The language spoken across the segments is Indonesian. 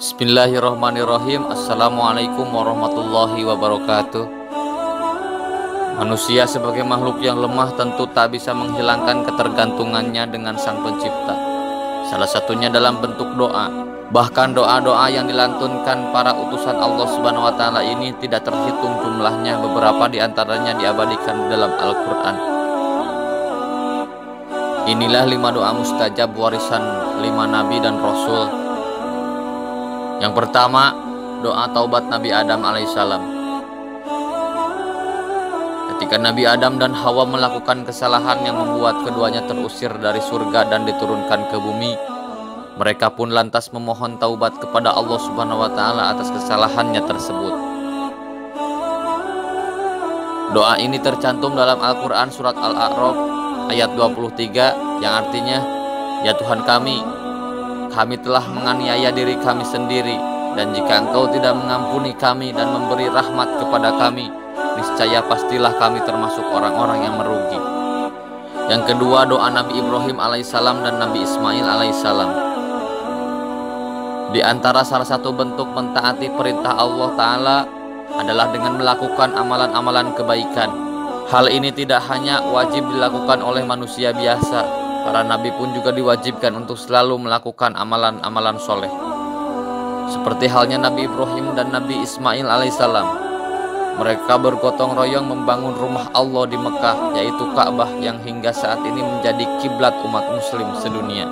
Bismillahirrahmanirrahim. Assalamualaikum warahmatullahi wabarakatuh. Manusia sebagai makhluk yang lemah tentu tak bisa menghilangkan ketergantungannya dengan Sang Pencipta. Salah satunya dalam bentuk doa. Bahkan doa-doa yang dilantunkan para utusan Allah Subhanahu wa taala ini tidak terhitung jumlahnya, beberapa di antaranya diabadikan dalam Al-Qur'an. Inilah 5 doa mustajab warisan 5 nabi dan rasul. Yang pertama, doa taubat Nabi Adam alaihissalam. Ketika Nabi Adam dan Hawa melakukan kesalahan yang membuat keduanya terusir dari surga dan diturunkan ke bumi, mereka pun lantas memohon taubat kepada Allah Subhanahu wa taala atas kesalahannya tersebut. Doa ini tercantum dalam Al-Qur'an surat Al-A'raf ayat 23 yang artinya, "Ya Tuhan kami telah menganiaya diri kami sendiri, dan jika Engkau tidak mengampuni kami dan memberi rahmat kepada kami, niscaya pastilah kami termasuk orang-orang yang merugi." Yang kedua, doa Nabi Ibrahim alaihissalam dan Nabi Ismail alaihissalam. Di antara salah satu bentuk mentaati perintah Allah Ta'ala adalah dengan melakukan amalan-amalan kebaikan. Hal ini tidak hanya wajib dilakukan oleh manusia biasa, para nabi pun juga diwajibkan untuk selalu melakukan amalan-amalan soleh. Seperti halnya Nabi Ibrahim dan Nabi Ismail alaihissalam. Mereka bergotong royong membangun rumah Allah di Mekah, yaitu Ka'bah yang hingga saat ini menjadi kiblat umat muslim sedunia.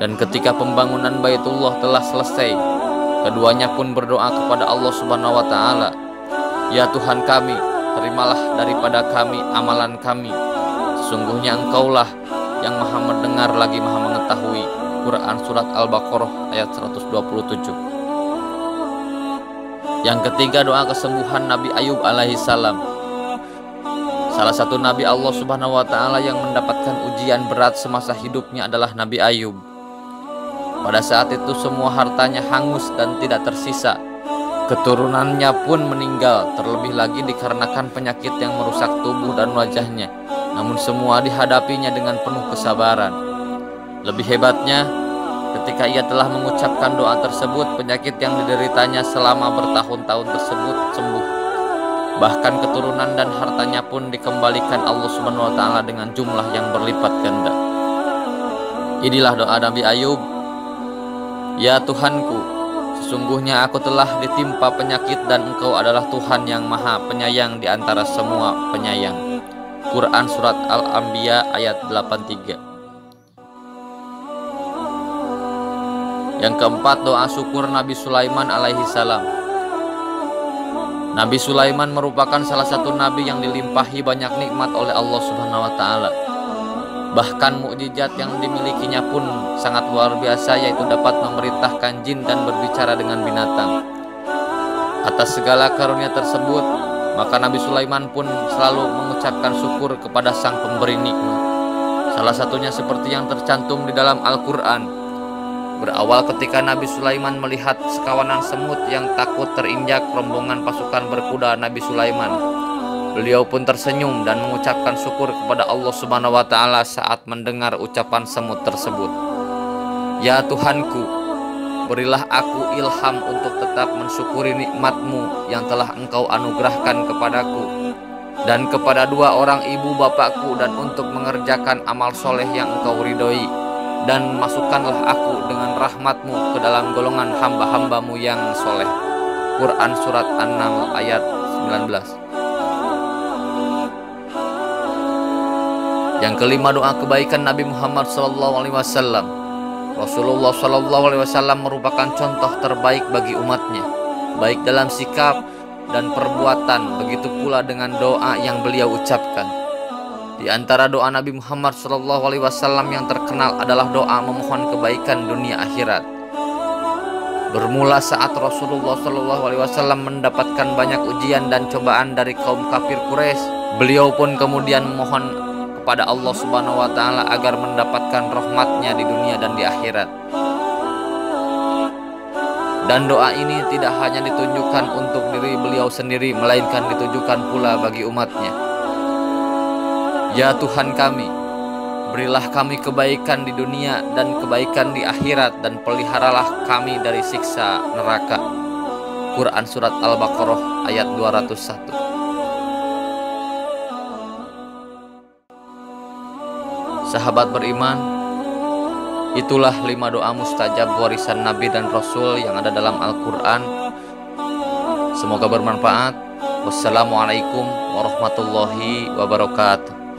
Dan ketika pembangunan Baitullah telah selesai, keduanya pun berdoa kepada Allah Subhanahu wa taala, "Ya Tuhan kami, terimalah daripada kami amalan kami. Sesungguhnya Engkaulah yang maha mendengar lagi maha mengetahui." Quran surat Al-Baqarah ayat 127. Yang ketiga, doa kesembuhan Nabi Ayub alaihissalam. Salah satu nabi Allah Subhanahu wa taala yang mendapatkan ujian berat semasa hidupnya adalah Nabi Ayub. Pada saat itu semua hartanya hangus dan tidak tersisa. Keturunannya pun meninggal, terlebih lagi dikarenakan penyakit yang merusak tubuh dan wajahnya. Namun semua dihadapinya dengan penuh kesabaran. Lebih hebatnya, ketika ia telah mengucapkan doa tersebut, penyakit yang dideritanya selama bertahun-tahun tersebut sembuh. Bahkan keturunan dan hartanya pun dikembalikan Allah Subhanahu wa taala dengan jumlah yang berlipat ganda. Inilah doa Nabi Ayub. "Ya Tuhanku, sesungguhnya aku telah ditimpa penyakit dan Engkau adalah Tuhan yang maha penyayang di antara semua penyayang." Quran surat Al-Anbiya ayat 83. Yang keempat, doa syukur Nabi Sulaiman alaihissalam. Nabi Sulaiman merupakan salah satu nabi yang dilimpahi banyak nikmat oleh Allah Subhanahu wa taala. Bahkan mukjizat yang dimilikinya pun sangat luar biasa, yaitu dapat memerintahkan jin dan berbicara dengan binatang. Atas segala karunia tersebut, maka Nabi Sulaiman pun selalu mengucapkan syukur kepada Sang Pemberi nikmat. Salah satunya seperti yang tercantum di dalam Al-Qur'an. Berawal ketika Nabi Sulaiman melihat sekawanan semut yang takut terinjak rombongan pasukan berkuda Nabi Sulaiman. Beliau pun tersenyum dan mengucapkan syukur kepada Allah Subhanahu wa taala saat mendengar ucapan semut tersebut. "Ya Tuhanku, berilah aku ilham untuk tetap mensyukuri nikmat-Mu yang telah Engkau anugerahkan kepadaku dan kepada 2 orang ibu bapakku, dan untuk mengerjakan amal soleh yang Engkau ridhoi, dan masukkanlah aku dengan rahmat-Mu ke dalam golongan hamba-hamba-Mu yang soleh." Quran surat An-Naml ayat 19. Yang kelima, doa kebaikan Nabi Muhammad SAW. Rasulullah SAW merupakan contoh terbaik bagi umatnya, baik dalam sikap dan perbuatan, begitu pula dengan doa yang beliau ucapkan. Di antara doa Nabi Muhammad SAW yang terkenal adalah doa memohon kebaikan dunia akhirat. Bermula saat Rasulullah SAW mendapatkan banyak ujian dan cobaan dari kaum kafir Quraisy, beliau pun kemudian memohon kepada Allah Subhanahu wa taala agar mendapatkan rahmatnya di dunia dan di akhirat. Dan doa ini tidak hanya ditunjukkan untuk diri beliau sendiri, melainkan ditujukan pula bagi umatnya. "Ya Tuhan kami, Berilah kami kebaikan di dunia dan kebaikan di akhirat, dan peliharalah kami dari siksa neraka. Quran Surat Al-Baqarah ayat 201. Sahabat beriman, itulah 5 doa mustajab warisan Nabi dan Rasul yang ada dalam Al-Quran. Semoga bermanfaat. Wassalamualaikum warahmatullahi wabarakatuh.